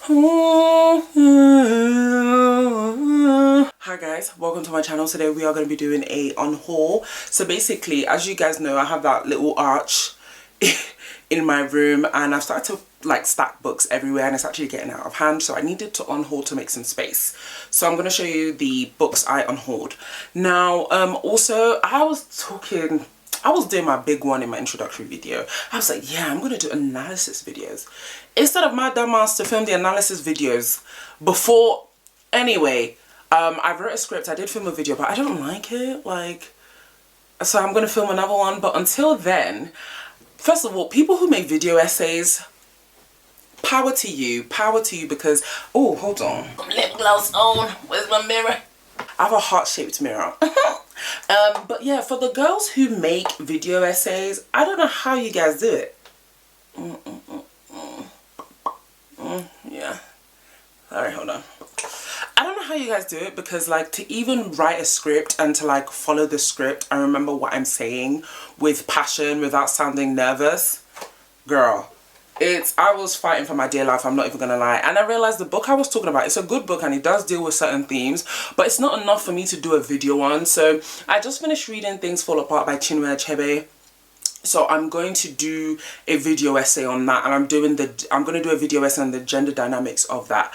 Hi guys, welcome to my channel. Today we are going to be doing a unhaul. So basically, as you guys know, I have that little arch in my room and I've started to like stack books everywhere and it's actually getting out of hand, so I needed to unhaul to make some space. So I'm going to show you the books I unhauled. Now also I was doing my big one in my introductory video. I was like, yeah, I'm going to do analysis videos. Instead of my dumbass to film the analysis videos before, anyway, I wrote a script, I did film a video, but I don't like it, so I'm going to film another one. But until then, first of all, people who make video essays, power to you, because, oh, hold on. Lip gloss on, where's my mirror? I have a heart-shaped mirror. But yeah, for the girls who make video essays, I don't know how you guys do it. Yeah. Alright, hold on. I don't know how you guys do it, because like to even write a script and to like follow the script and remember what I'm saying with passion without sounding nervous, girl, I was fighting for my dear life, I'm not even gonna lie. And I realized the book I was talking about, it's a good book and it does deal with certain themes, but it's not enough for me to do a video on. So I just finished reading Things Fall Apart by Chinua Achebe. So I'm going to do a video essay on that, and I'm going to do a video essay on the gender dynamics of that.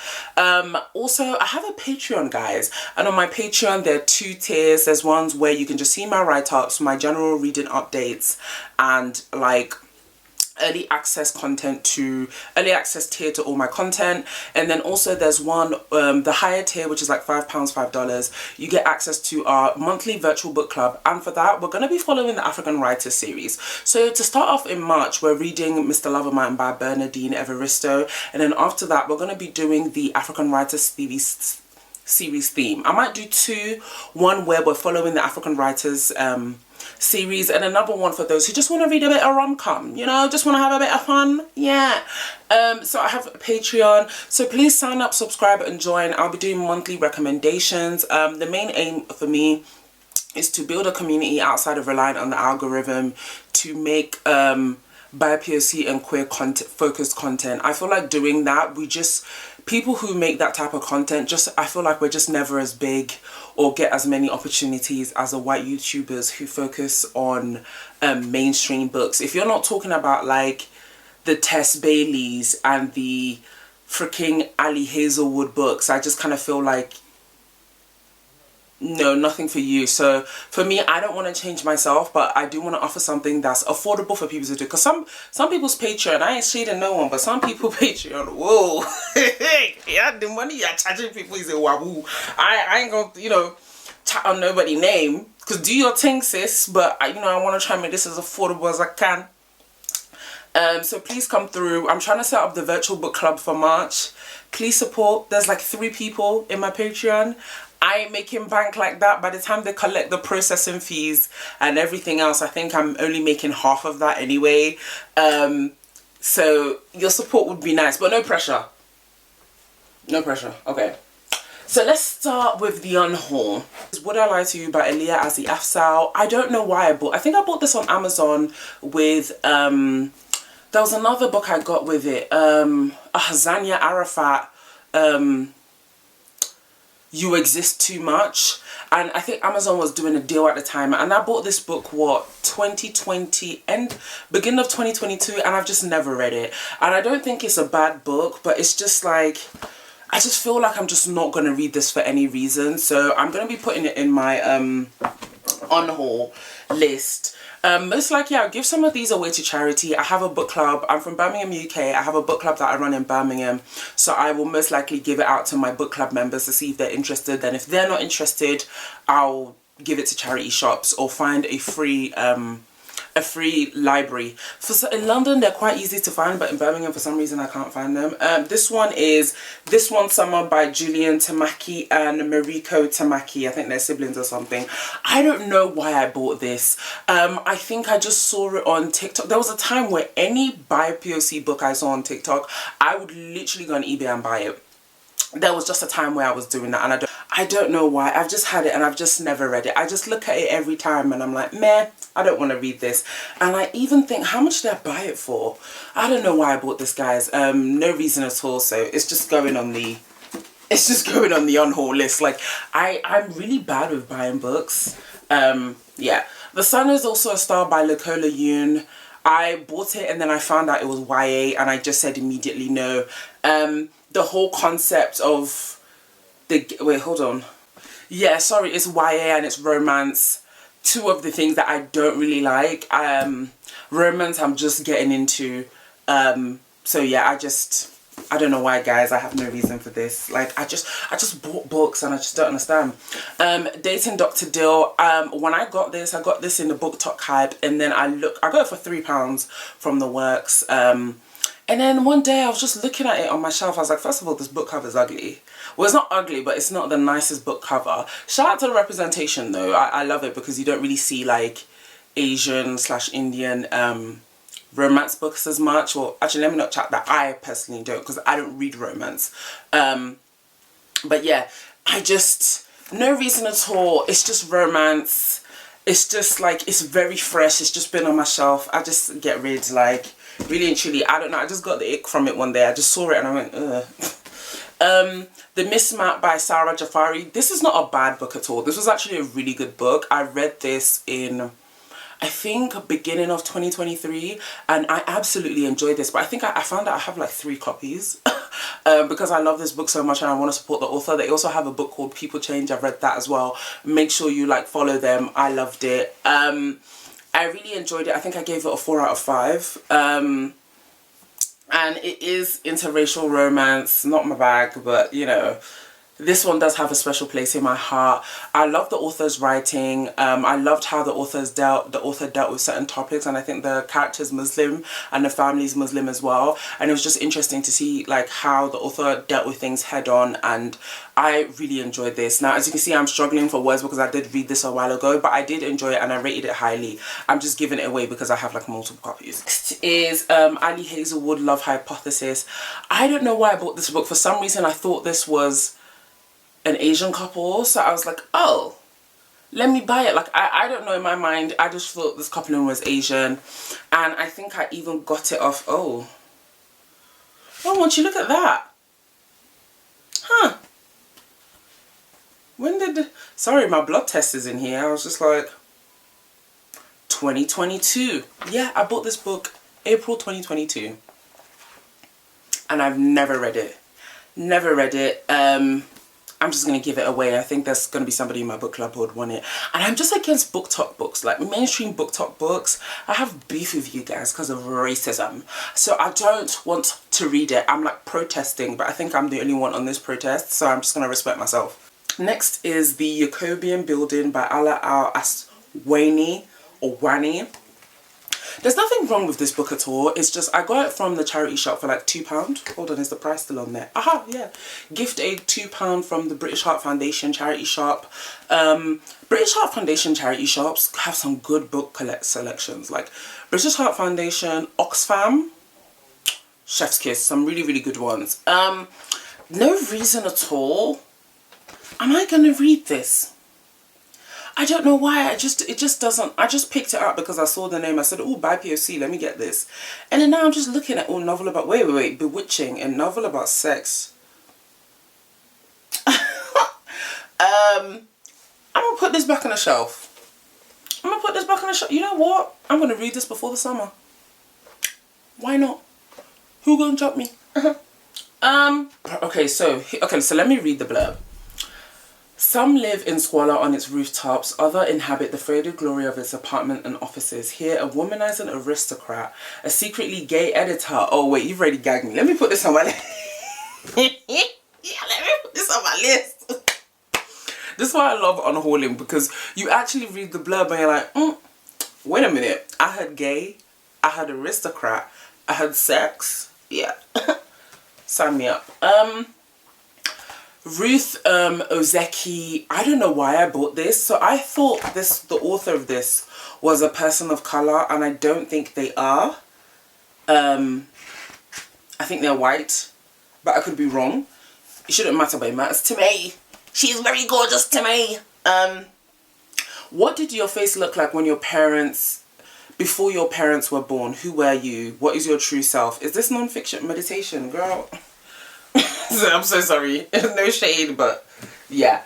Also, I have a Patreon, guys, and on my Patreon there are two tiers. There's ones where you can just see my write-ups, my general reading updates, and like early access tier to all my content. And then also there's one, the higher tier, which is like £5, $5. You get access to our monthly virtual book club, and for that we're going to be following the African Writers series. So to start off in March, we're reading Mr. Loverman by Bernardine Evaristo, and then after that we're going to be doing the African Writers series theme. I might do two, one where we're following the African Writers series, and another one for those who just want to read a bit of rom-com, you know, just want to have a bit of fun. Yeah. So I have a Patreon, so please sign up, subscribe and join. I'll be doing monthly recommendations. The main aim for me is to build a community outside of relying on the algorithm to make BIPOC and queer content focused content. I feel like doing that, people who make that type of content, I feel like we're just never as big or get as many opportunities as the white YouTubers who focus on mainstream books. If you're not talking about like the Tess Baileys and the freaking Ali Hazelwood books, I just kind of feel like, no, nothing for you. So for me, I don't want to change myself, but I do want to offer something that's affordable for people to do. Because some people's Patreon, I ain't shading no one, but some people Patreon, whoa, yeah, the money you're charging people is a wahoo. I ain't gonna, you know, chat on nobody's name, because do your thing, sis, but I want to try and make this as affordable as I can. So please come through. I'm trying to set up the virtual book club for March. Please support. There's like 3 people in my Patreon. I ain't making bank like that. By the time they collect the processing fees and everything else, I think I'm only making half of that anyway. So your support would be nice, but no pressure. No pressure. Okay. So let's start with the unhaul. Would I Lie to You by Elia Azzy Afzal. I don't know why I think I bought this on Amazon with, there was another book I got with it, Zania Arafat, You Exist Too Much, and I think Amazon was doing a deal at the time, and I bought this book 2020 and beginning of 2022, and I've just never read it. And I don't think it's a bad book, but it's just like, I just feel like I'm just not going to read this for any reason. So I'm going to be putting it in my unhaul list. Most likely I'll give some of these away to charity. I have a book club. I'm from Birmingham, UK. I have a book club that I run in Birmingham. So I will most likely give it out to my book club members to see if they're interested. Then if they're not interested, I'll give it to charity shops or find a free library. In London they're quite easy to find, but in Birmingham for some reason I can't find them. This one is This One Summer by Julian Tamaki and Mariko Tamaki. I think they're siblings or something. I don't know why I bought this. I think I just saw it on TikTok. There was a time where any BIPOC book I saw on TikTok, I would literally go on eBay and buy it. There was just a time where I was doing that, and I don't know why. I've just had it and I've just never read it. I just look at it every time and I'm like, meh, I don't want to read this. And I even think, how much did I buy it for? I don't know why I bought this, guys. No reason at all. So it's just going on the unhaul list. Like, I'm really bad with buying books. Yeah. The Sun is also a Star by Nicola Yoon. I bought it and then I found out it was YA and I just said immediately no. The whole concept of wait, hold on. Yeah, sorry, it's YA and it's romance. Two of the things that I don't really like. Romance I'm just getting into. So yeah, I don't know why, guys. I have no reason for this. Like, I just bought books and I just don't understand. Dating Dr. Dill. When I got this in the BookTok hype, and then I got it for £3 from the works. And then one day I was just looking at it on my shelf. I was like, first of all, this book cover is ugly. Well, it's not ugly, but it's not the nicest book cover. Shout out to the representation though. I love it because you don't really see like Asian/Indian romance books as much. Well, actually, let me not chat that. I personally don't, because I don't read romance. But yeah, no reason at all. It's just romance. It's just like, it's very fresh. It's just been on my shelf. I just get rid, like, really and truly. I don't know. I just got the ick from it one day. I just saw it and I went, ugh. The Mismap by Sarah Jafari. This is not a bad book at all. This was actually a really good book. I read this in, I think, beginning of 2023, and I absolutely enjoyed this. But I think I found out I have like 3 copies because I love this book so much and I want to support the author. They also have a book called People Change. I've read that as well. Make sure you like follow them. I loved it. I really enjoyed it. I think I gave it a 4 out of 5. And it is interracial romance. Not my bag, but you know, this one does have a special place in my heart. I love the author's writing. I loved how the author dealt with certain topics, and I think the character's Muslim and the family's Muslim as well. And it was just interesting to see like how the author dealt with things head on, and I really enjoyed this. Now, as you can see, I'm struggling for words because I did read this a while ago, but I did enjoy it and I rated it highly. I'm just giving it away because I have like multiple copies. Next is Ali Hazelwood, Love Hypothesis. I don't know why I bought this book. For some reason, I thought this was an Asian couple, so I was like, oh, let me buy it. Like, I don't know, in my mind I just thought this coupling was Asian, and I think I even got it off. Oh, won't you look at that? Huh, when did sorry, my blood test is in here. I was just like, 2022. Yeah, I bought this book April 2022 and I've never read it. I'm just going to give it away. I think there's going to be somebody in my book club who would want it. And I'm just against BookTok books, like mainstream BookTok books. I have beef with you guys because of racism. So I don't want to read it. I'm like protesting, but I think I'm the only one on this protest. So I'm just going to respect myself. Next is The Jacobean Building by Ala Al-Aswani or Wani. There's nothing wrong with this book at all. It's just, I got it from the charity shop for like £2. Hold on, is the price still on there? Aha, yeah. Gift aid £2 from the British Heart Foundation charity shop. British Heart Foundation charity shops have some good book selections. Like British Heart Foundation, Oxfam, Chef's Kiss, some really, really good ones. No reason at all. Am I going to read this? I don't know why. It just doesn't. I just picked it up because I saw the name. I said, oh, by POC, let me get this. And then now I'm just looking at, oh, novel about, wait, bewitching, a novel about sex. I'm gonna put this back on the shelf. You know what? I'm gonna read this before the summer. Why not? Who gonna jump me? Okay, so let me read the blurb. Some live in squalor on its rooftops, others inhabit the faded glory of its apartment and offices. Here, a womanizing aristocrat, a secretly gay editor. Oh wait, you've already gagged me. Let me put this on my list. Let me put this on my list. This is why I love unhauling, because you actually read the blurb and you're like, wait a minute. I heard gay, I heard aristocrat, I heard sex. Yeah. Sign me up. Ruth Ozeki, I don't know why I bought this. So I thought the author of this was a person of color, and I don't think they are. I think they're white, but I could be wrong. It shouldn't matter, but it matters to me. She's very gorgeous to me. What did your face look like when your parents, before your parents were born? Who were you? What is your true self? Is this non-fiction meditation, girl? I'm so sorry. No shade, but yeah.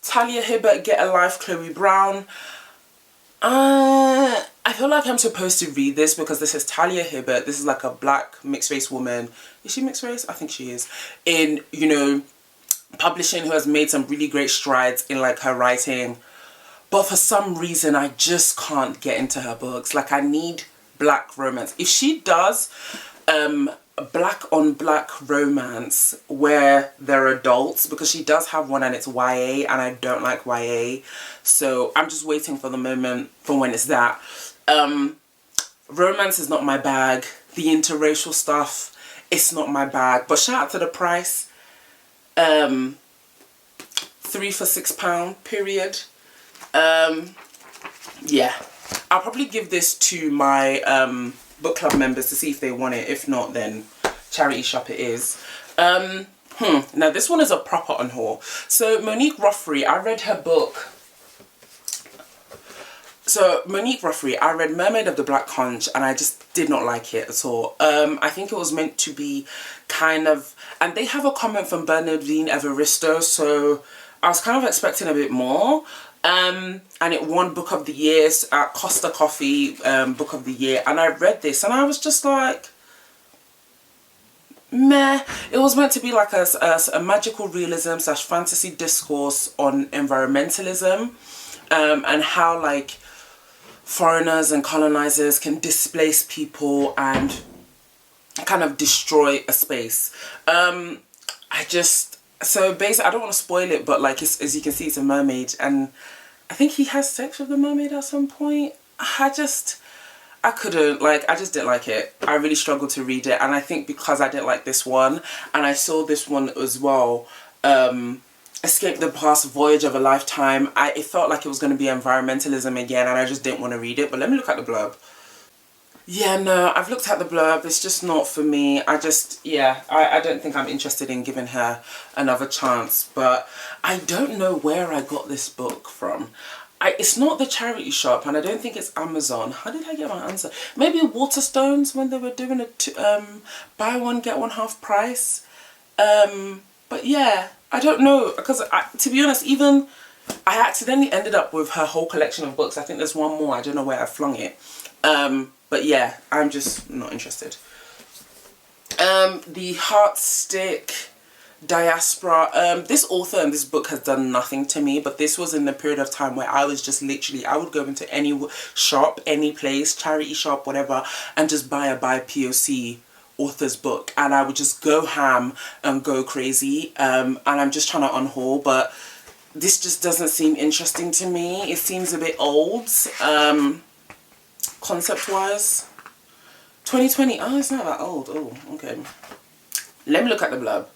Talia Hibbert, Get a Life, Chloe Brown. I feel like I'm supposed to read this because this is Talia Hibbert. This is like a black mixed race woman. Is she mixed race? I think she is. In, you know, publishing, who has made some really great strides in like her writing. But for some reason, I just can't get into her books. Like, I need black romance. If she does black on black romance where they're adults, because she does have one and it's YA, and I don't like YA, so I'm just waiting for the moment for when it's that. Romance is not my bag. The interracial stuff, it's not my bag. But shout out to the price. 3 for £6, period. Yeah, I'll probably give this to my book club members to see if they want it. If not, then charity shop it is. Now this one is a proper unhaul. So Monique Rothery, I read her book. So Monique Rothery, I read Mermaid of the Black Conch and I just did not like it at all. I think it was meant to be kind of, and they have a comment from Bernardine Evaristo, so I was kind of expecting a bit more. And it won Book of the Year at Costa Coffee, Book of the Year, and I read this and I was just like, meh. It was meant to be like a magical realism / fantasy discourse on environmentalism, and how like foreigners and colonizers can displace people and kind of destroy a space. So basically, I don't want to spoil it, but like, as you can see, it's a mermaid, and I think he has sex with the mermaid at some point. I just didn't like it. I really struggled to read it, and I think because I didn't like this one, and I saw this one as well, Escape the Past, Voyage of a Lifetime, it felt like it was going to be environmentalism again, and I just didn't want to read it. But let me look at the blurb. Yeah, no, I've looked at the blurb. It's just not for me. I don't think I'm interested in giving her another chance. But I don't know where I got this book from. It's not the charity shop, and I don't think it's Amazon. How did I get my answer? Maybe Waterstones, when they were doing a buy one get one half price. But yeah, I don't know, because to be honest, even I accidentally ended up with her whole collection of books. I think there's one more. I don't know where I flung it. But yeah, I'm just not interested. The Heartstick Diaspora. This author and this book has done nothing to me, but this was in the period of time where I was just literally, I would go into any shop, any place, charity shop, whatever, and just buy a BIPOC author's book, and I would just go ham and go crazy. And I'm just trying to unhaul, but this just doesn't seem interesting to me. It seems a bit old. Concept-wise, 2020. Oh, it's not that old. Oh, okay. Let me look at the blurb.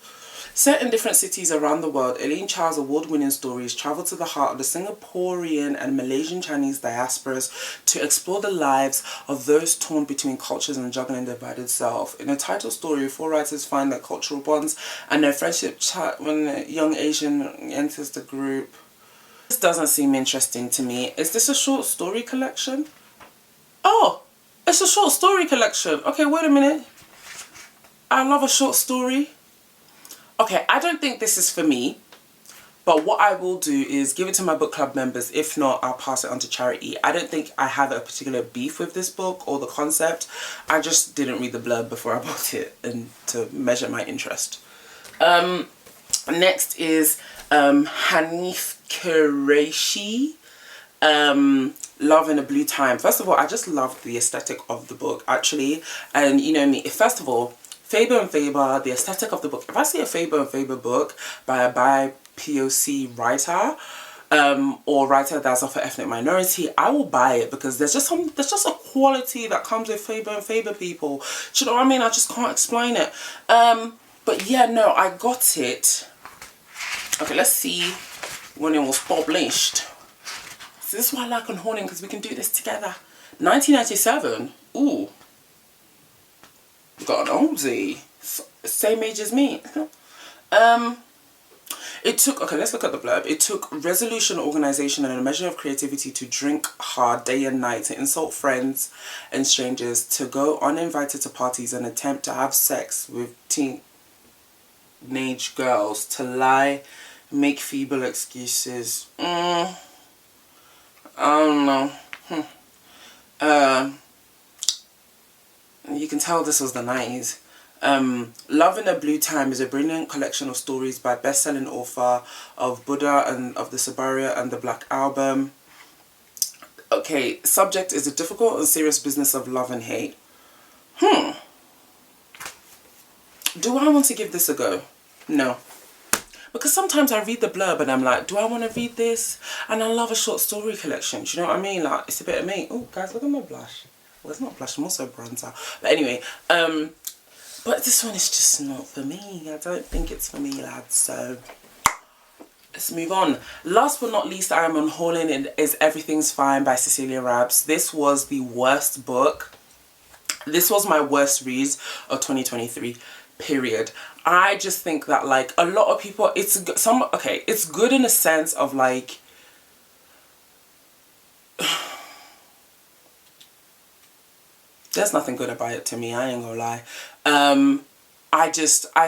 Set in different cities around the world, Elaine Child's award-winning stories travel to the heart of the Singaporean and Malaysian Chinese diasporas to explore the lives of those torn between cultures and juggling their divided self. In a title story, 4 writers find their cultural bonds and their friendship chat when a young Asian enters the group. This doesn't seem interesting to me. Is this a short story collection? Oh, it's a short story collection. Okay, wait a minute. I love a short story. Okay, I don't think this is for me, but what I will do is give it to my book club members. If not, I'll pass it on to charity. I don't think I have a particular beef with this book or the concept. I just didn't read the blurb before I bought it and to measure my interest. Next is Hanif Qureshi. Love in a Blue Time. First of all, I just loved the aesthetic of the book, actually. And you know me, first of all, Faber and Faber, the aesthetic of the book. If I see a Faber and Faber book by a BIPOC writer, or writer that's of an ethnic minority, I will buy it, because there's just a quality that comes with Faber and Faber people. Do you know what I mean? I just can't explain it. But yeah, no, I got it. Okay, let's see when it was published. So this is why I like unhauling, because we can do this together. 1997. Ooh. Got an oldie. Same age as me. It It took, okay, let's look at the blurb. It took resolution, organization, and a measure of creativity to drink hard day and night, to insult friends and strangers, to go uninvited to parties and attempt to have sex with teenage girls, to lie, make feeble excuses. I don't know. You can tell this was the 90s. Love in a Blue Time is a brilliant collection of stories by best-selling author of Buddha and of the Sabaria and the Black Album. Okay, subject is the difficult and serious business of love and hate. Do I want to give this a go? No. Because sometimes I read the blurb and I'm like, do I want to read this? And I love a short story collection. Do you know what I mean? Like, it's a bit of me. Oh, guys, look at my blush. Well, it's not blush. I'm also bronzer. But anyway, but this one is just not for me. I don't think it's for me, lads. So let's move on. Last but not least, I am unhauling is Everything's Fine by Cecilia Rabs. This was the worst book. This was my worst read of 2023. Period. I just think that, like, a lot of people, it's good in a sense of, like, there's nothing good about it to me, I ain't gonna lie. I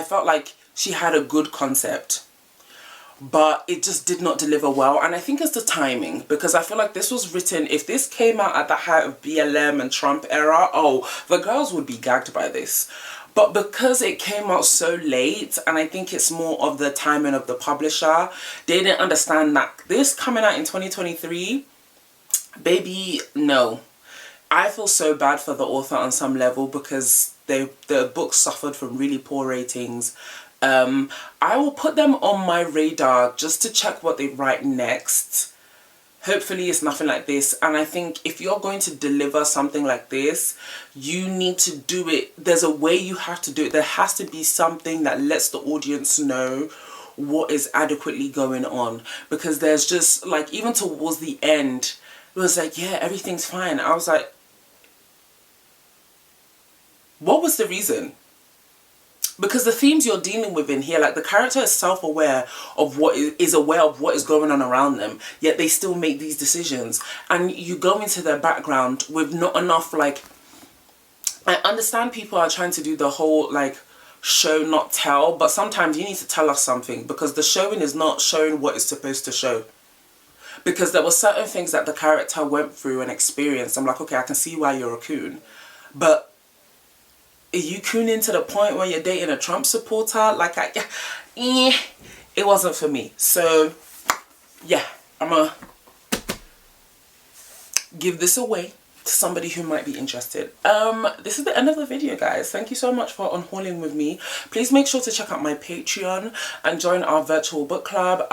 felt like she had a good concept, but it just did not deliver well. And I think it's the timing, because I feel like this was written, if this came out at the height of BLM and Trump era, oh, the girls would be gagged by this. But because it came out so late, and I think it's more of the timing of the publisher, they didn't understand that this coming out in 2023, baby, no. I feel so bad for the author on some level, because the book suffered from really poor ratings. I will put them on my radar just to check what they write next. Hopefully it's nothing like this. And I think if you're going to deliver something like this, you need to do it. There's a way you have to do it. There has to be something that lets the audience know what is adequately going on. Because there's just, like, even towards the end, it was like, yeah, everything's fine. I was like, what was the reason? Because the themes you're dealing with in here, like, the character is self-aware of what is aware of what is going on around them, yet they still make these decisions. And you go into their background with not enough, like, I understand people are trying to do the whole, like, show not tell, but sometimes you need to tell us something, because the showing is not showing what it's supposed to show. Because there were certain things that the character went through and experienced. I'm like, okay, I can see why you're a coon, but are you cooning to the point where you're dating a Trump supporter? Like, it wasn't for me. So, yeah, I'm gonna give this away to somebody who might be interested. This is the end of the video, guys. Thank you so much for unhauling with me. Please make sure to check out my Patreon and join our virtual book club.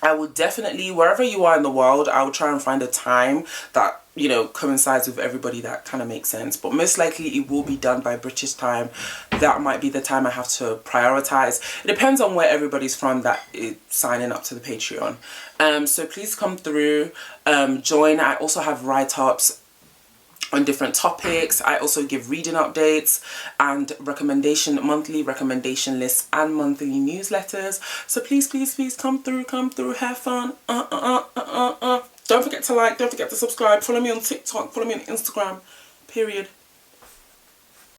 I will definitely, wherever you are in the world, I will try and find a time that, you know, coincides with everybody that kind of makes sense. But most likely it will be done by British time. That might be the time I have to prioritize. It depends on where everybody's from that is signing up to the Patreon. So please come through, join. I also have write-ups on different topics. I also give reading updates and monthly recommendation lists and monthly newsletters. So please, please, please come through, have fun. Don't forget to like, don't forget to subscribe, follow me on TikTok, follow me on Instagram, period.